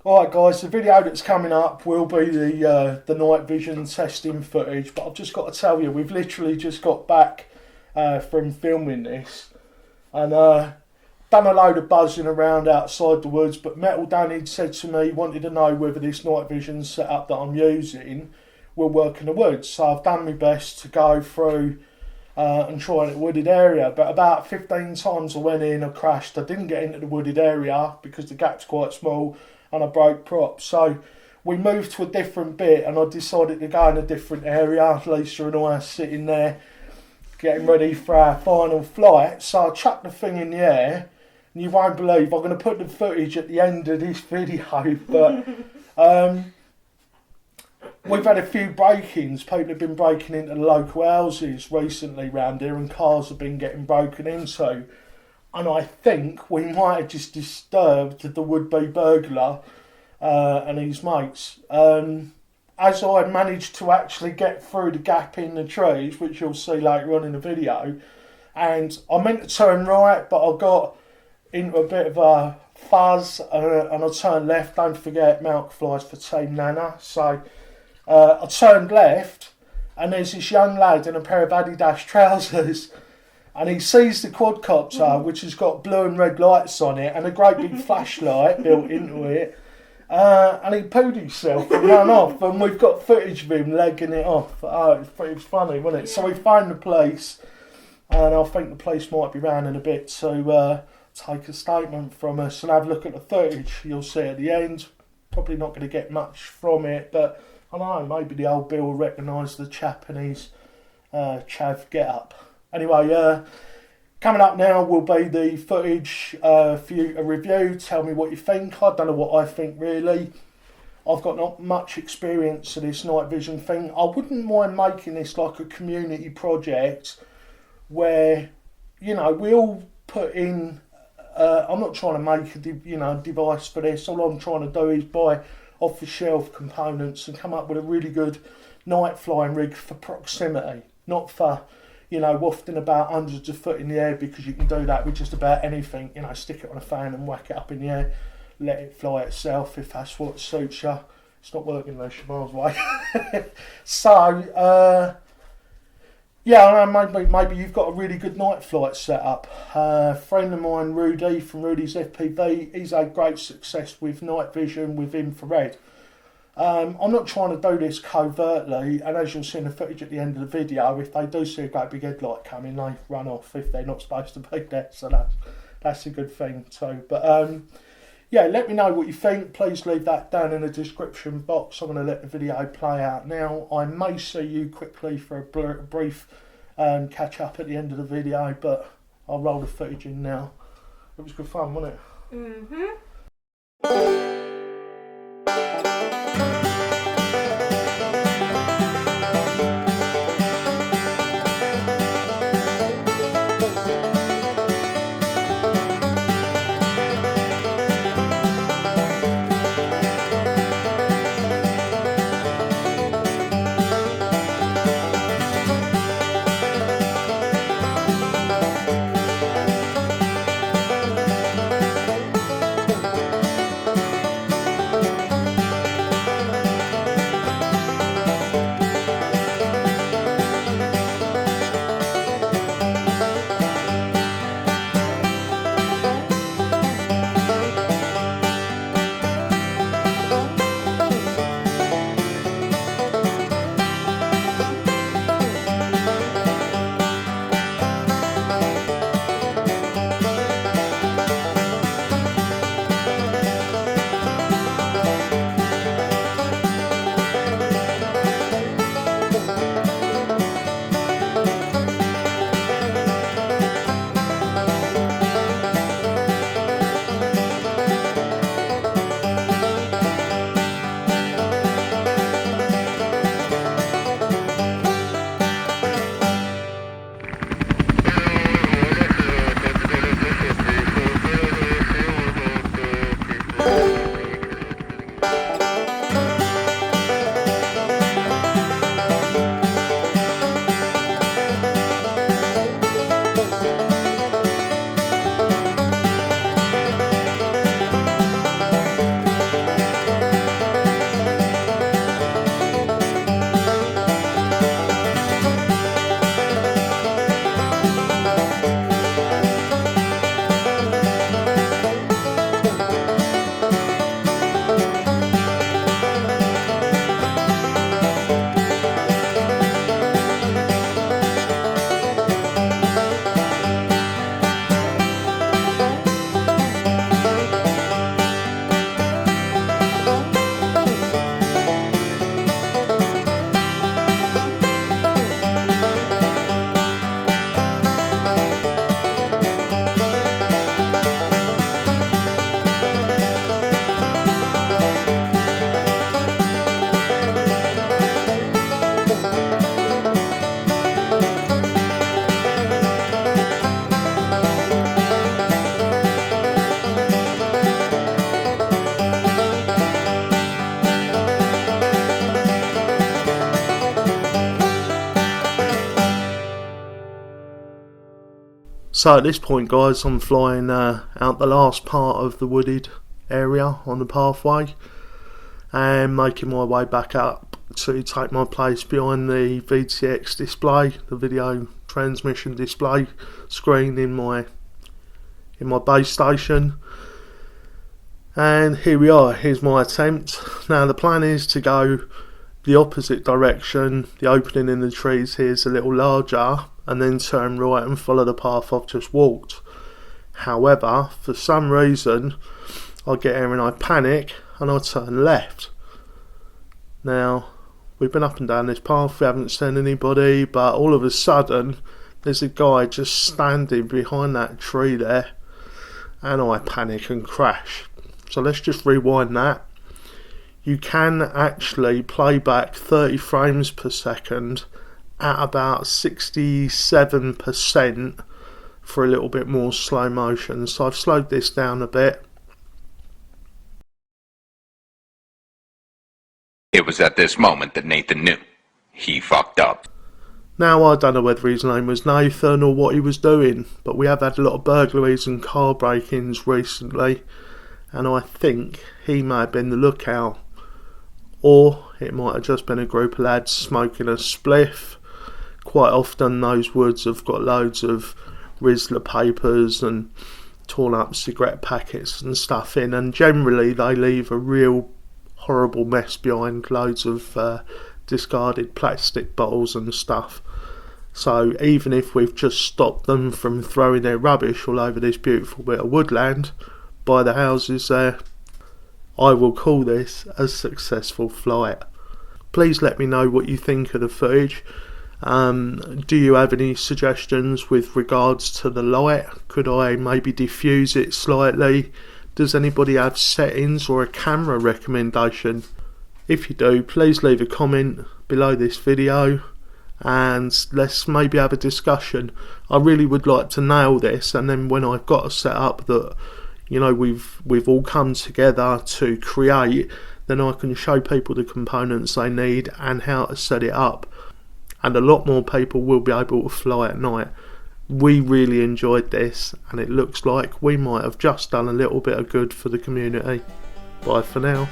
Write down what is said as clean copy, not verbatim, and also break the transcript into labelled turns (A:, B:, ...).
A: Alright guys, the video that's coming up will be the night vision testing footage, but I've just got to tell you, we've literally just got back from filming this and done a load of buzzing around outside the woods, but Metal Danny said to me he wanted to know whether this night vision setup that I'm using will work in the woods. So I've done my best to go through and try in a wooded area, but about 15 times I went in, I crashed. I didn't get into the wooded area because the gap's quite small and I broke props. So we moved to a different bit and I decided to go in a different area. Lisa and I are sitting there getting ready for our final flight. So I chucked the thing in the air, and you won't believe, I'm going to put the footage at the end of this video, but we've had a few break-ins. People have been breaking into the local houses recently round here and cars have been getting broken into. And I think we might have just disturbed the would-be burglar and his mates. As I managed to actually get through the gap in the trees, which you'll see later on in the video, and I meant to turn right, but I got into a bit of a fuzz and I turned left. Don't forget, Malc flies for Team Nana. So I turned left and there's this young lad in a pair of Adidas trousers and he sees the quadcopter, which has got blue and red lights on it and a great big flashlight built into it, and he pooed himself and ran off, and we've got footage of him legging it off. Oh, it was funny, wasn't it? So we phoned the police and I think the police might be round in a bit to take a statement from us and have a look at the footage. You'll see at the end. Probably not going to get much from it, but I don't know, maybe the old Bill will recognise the chap in his chav get-up. Anyway, coming up now will be the footage for you to review. Tell me what you think. I don't know what I think really. I've got not much experience of this night vision thing. I wouldn't mind making this like a community project where, you know, we all put in. I'm not trying to make a device for this. All I'm trying to do is buy off-the-shelf components and come up with a really good night flying rig for proximity, not for, you know, wafting about hundreds of foot in the air, because you can do that with just about anything. You know, stick it on a fan and whack it up in the air, let it fly itself if that's what suits you. It's not working unless you're miles away. So, yeah, I know, maybe you've got a really good night flight set up. A friend of mine, Rudy, from Rudy's FPV, he's had great success with night vision, with infrared. I'm not trying to do this covertly, and as you'll see in the footage at the end of the video, if they do see a great big headlight coming, they run off if they're not supposed to be there, so that's a good thing too. But yeah, let me know what you think. Please leave that down in the description box. I'm going to let the video play out now. I may see you quickly for a brief catch up at the end of the video, but I'll roll the footage in now. It was good fun, wasn't it?
B: Mm-hmm.
A: So at this point, guys, I'm flying out the last part of the wooded area on the pathway and making my way back up to take my place behind the VTX display, the video transmission display screen in my base station. And here we are, here's my attempt. Now the plan is to go the opposite direction. The opening in the trees here is a little larger, and then turn right and follow the path I've just walked. However, for some reason I get here and I panic and I turn left. Now we've been up and down this path, we haven't seen anybody, but all of a sudden there's a guy just standing behind that tree there, and I panic and crash. So let's just rewind that. You can actually play back 30 frames per second at about 67% for a little bit more slow motion. So I've slowed this down a bit.
B: It was at this moment that Nathan knew he fucked up.
A: Now I don't know whether his name was Nathan or what he was doing, but we have had a lot of burglaries and car break-ins recently, and I think he may have been the lookout. Or it might have just been a group of lads smoking a spliff. Quite often those woods have got loads of Rizzler papers and torn up cigarette packets and stuff in, and generally they leave a real horrible mess behind, loads of discarded plastic bottles and stuff. So even if we've just stopped them from throwing their rubbish all over this beautiful bit of woodland by the houses there, I will call this a successful flight. Please let me know what you think of the footage. Do you have any suggestions with regards to the light? Could I maybe diffuse it slightly? Does anybody have settings or a camera recommendation? If you do, please leave a comment below this video and let's maybe have a discussion. I really would like to nail this, and then when I've got a setup that, you know, we've all come together to create, then I can show people the components they need and how to set it up, and a lot more people will be able to fly at night. We really enjoyed this, and it looks like we might have just done a little bit of good for the community. Bye for now.